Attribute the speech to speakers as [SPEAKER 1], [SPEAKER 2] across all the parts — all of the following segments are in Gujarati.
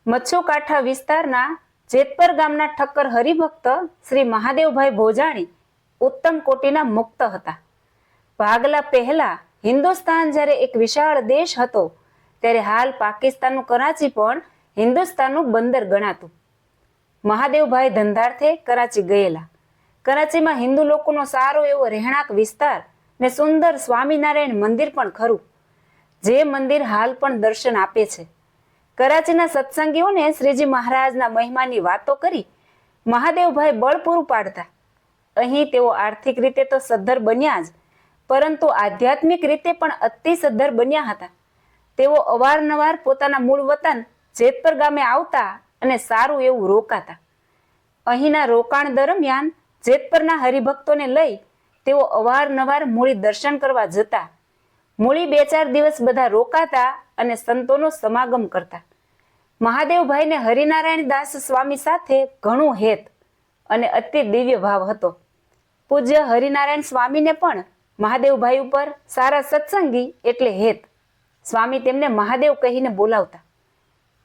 [SPEAKER 1] મચ્છુકાંઠા વિસ્તારના જેતપર ગામના ઠક્કર હરિભક્ત શ્રી મહાદેવભાઈ ભોજાણી ઉત્તમ કોટીના મુક્ત હતા. ભાગલા પહેલા હિન્દુસ્તાન જ્યારે એક વિશાળ દેશ હતો, ત્યારે હાલ પાકિસ્તાનનું કરાચી પણ હિન્દુસ્તાનનું બંદર ગણાતું. મહાદેવભાઈ ધંધાર્થે કરાચી ગયેલા. કરાચીમાં હિન્દુ લોકોનો સારો એવો રહેણાંક વિસ્તાર ને સુંદર સ્વામિનારાયણ મંદિર પણ ખરું, જે મંદિર હાલ પણ દર્શન આપે છે. કરાચીના સત્સંગીઓને શ્રીજી મહારાજના મહિમાની વાતો કરી મહાદેવભાઈ બળ પૂરું પાડતા. અહીં તેઓ આર્થિક રીતે તો સદ્ધર બન્યા જ, પરંતુ આધ્યાત્મિક રીતે પણ અતિ સદ્ધર બન્યા હતા. તેઓ અવારનવાર પોતાના મૂળ વતન જેતપર ગામે આવતા અને સારું એવું રોકાતા. અહીંના રોકાણ દરમિયાન જેતપરના હરિભક્તોને લઈ તેઓ અવારનવાર મૂળી દર્શન કરવા જતા. મૂળી 2-4 દિવસ બધા રોકાતા અને સંતોનો સમાગમ કરતા. મહાદેવભાઈને હરિનારાયણ દાસ સ્વામી સાથે ઘણું હેત અને અતિ દિવ્ય ભાવ હતો. પૂજ્ય હરિનારાયણ સ્વામીને પણ મહાદેવભાઈ ઉપર સારા સત્સંગી એટલે હેત. સ્વામી તેમને મહાદેવ કહીને બોલાવતા.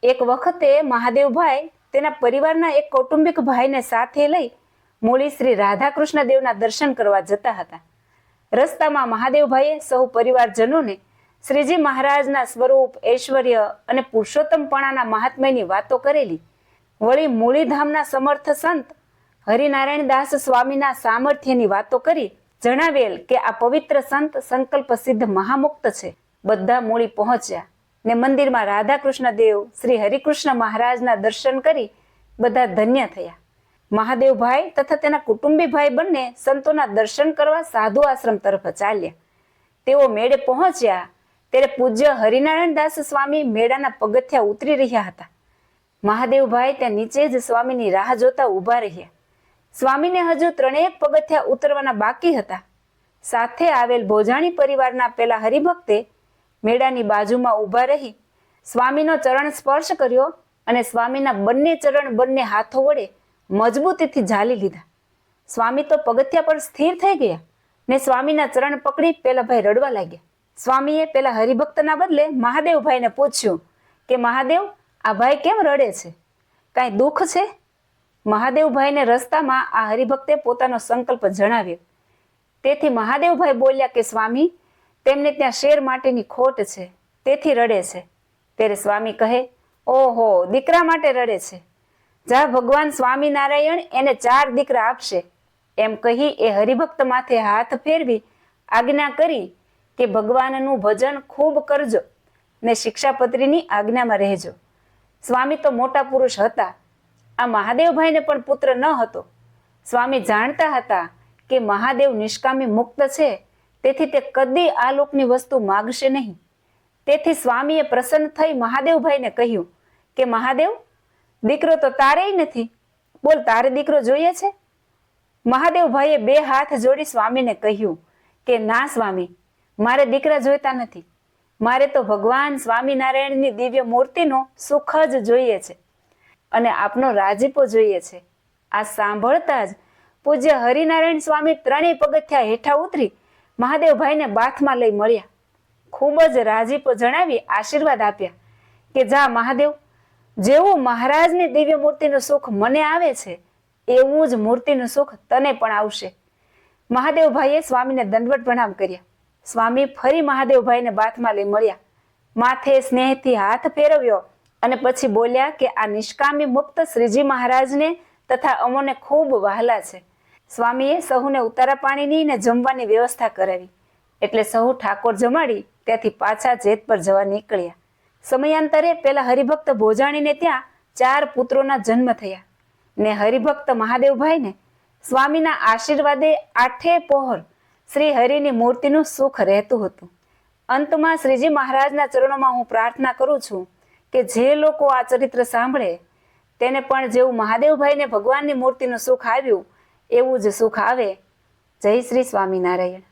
[SPEAKER 1] એક વખતે મહાદેવભાઈ તેના પરિવારના એક કૌટુંબિક ભાઈને સાથે લઈ મૂળી શ્રી રાધાકૃષ્ણ દેવના દર્શન કરવા જતા હતા. રસ્તામાં મહાદેવભાઈએ સૌ પરિવારજનોને શ્રીજી મહારાજના સ્વરૂપ, ઐશ્વર્ય અને પુરુષોત્તમપણાના મહાત્મ્યની વાતો કરેલી. વળી મૂળીધામના સમર્થ સંત હરિનારાયણ દાસ સ્વામીના સામર્થ્યની વાતો કરી જણાવેલ કે આ પવિત્ર સંત સંકલ્પ સિદ્ધ મહામુક્ત છે. બધા મૂળી પહોંચ્યા ને મંદિરમાં રાધાકૃષ્ણ દેવ શ્રી હરિકૃષ્ણ મહારાજના દર્શન કરી બધા ધન્ય થયા. મહાદેવભાઈ તથા તેના કુટુંબી ભાઈ બંને સંતોના દર્શન કરવા સાધુ આશ્રમ તરફ ચાલ્યા. તેઓ મેળે પહોંચ્યા ત્યારે પૂજ્ય હરિનારાયણ દાસ સ્વામી મેળાના પગથિયા ઉતરી રહ્યા હતા. મહાદેવભાઈ ત્યાં નીચે જ સ્વામીની રાહ જોતા ઊભા રહ્યા. સ્વામીને હજુ 3 પગથિયા ઉતરવાના બાકી હતા. સાથે આવેલ ભોજાણી પરિવારના પેલા હરિભક્તે મેળાની બાજુમાં ઊભા રહી સ્વામીનો ચરણ સ્પર્શ કર્યો અને સ્વામીના બંને ચરણ બંને હાથો વડે મજબૂતીથી ઝાલી લીધા. સ્વામી તો પગથિયા પર સ્થિર થઈ ગયા ને સ્વામીના ચરણ પકડી પેલા ભાઈ રડવા લાગ્યા. સ્વામીએ પેલા હરિભક્તના બદલે મહાદેવભાઈને પૂછ્યું કે મહાદેવ, આ ભાઈ કેમ રડે છે? કાંઈ દુઃખ છે? મહાદેવભાઈને રસ્તામાં આ હરિભક્તે પોતાનો સંકલ્પ જણાવ્યો. તેથી મહાદેવભાઈ બોલ્યા કે સ્વામી, તેમને ત્યાં શેર માટેની ખોટ છે, તેથી રડે છે. ત્યારે સ્વામી કહે, ઓહો, દીકરા માટે રડે છે. જા, ભગવાન સ્વામિનારાયણ એને 4 દીકરા આપશે. એમ કહી એ હરિભક્ત માથે હાથ ફેરવી આજ્ઞા કરી કે ભગવાનનું ભજન ખૂબ કરજો ને શિક્ષાપત્રીની આજ્ઞામાં રહેજો. સ્વામી તો મોટા પુરુષ હતા. આ મહાદેવભાઈને પણ પુત્ર ન હતો. સ્વામી જાણતા હતા કે મહાદેવ નિષ્કામી મુક્ત છે, તેથી તે કદી આ લોકની વસ્તુ માગશે નહીં. તેથી સ્વામીએ પ્રસન્ન થઈ મહાદેવભાઈને કહ્યું કે મહાદેવ, દીકરો તો તારેય નથી, બોલ તારે દીકરો જોઈએ છે? મહાદેવભાઈએ 2 હાથ જોડી સ્વામીને કહ્યું કે ના સ્વામી, મારે દીકરા જોઈતા નથી. મારે તો ભગવાન સ્વામિનારાયણની દિવ્ય મૂર્તિનો સુખ જ જોઈએ છે અને આપનો રાજીપો જોઈએ છે. આ સાંભળતા જ પૂજ્ય હરિનારાયણ સ્વામી 3 પગથિયા હેઠા ઉતરી મહાદેવભાઈને બાથમાં લઈ મળ્યા. ખૂબ જ રાજીપો જણાવી આશીર્વાદ આપ્યા કે જા મહાદેવ, જેવું મહારાજની દિવ્ય મૂર્તિનું સુખ મને આવે છે, એવું જ મૂર્તિનું સુખ તને પણ આવશે. મહાદેવભાઈએ સ્વામીને દંડવત પ્રણામ કર્યા. સ્વામી ફરી મહાદેવભાઈને બાથમાં લઈ મળ્યા. માથે સ્નેહથી હાથ ફેરવ્યો અને પછી બોલ્યા કે આ નિષ્કામી મુક્ત શ્રીજી મહારાજને તથા અમોને ખૂબ વહાલા છે. સ્વામીએ સહુને ઉતારા પાણીની ને જમવાની વ્યવસ્થા કરાવી. એટલે સહુ ઠાકોર જમાડી ત્યાંથી પાછા જેતપર જવા નીકળ્યા. સમયાંતરે પેલા હરિભક્ત ભોજાણીને ત્યાં 4 પુત્રોના જન્મ થયા ને હરિભક્ત મહાદેવભાઈને સ્વામીના આશીર્વાદે 8 પહોર શ્રી હરિની મૂર્તિનું સુખ રહેતું હતું. અંતમાં શ્રીજી મહારાજના ચરણોમાં હું પ્રાર્થના કરું છું કે જે લોકો આ ચરિત્ર સાંભળે તેને પણ જેવું મહાદેવભાઈને ભગવાનની મૂર્તિનું સુખ આવ્યું એવું જ સુખ આવે. જય શ્રી સ્વામિનારાયણ.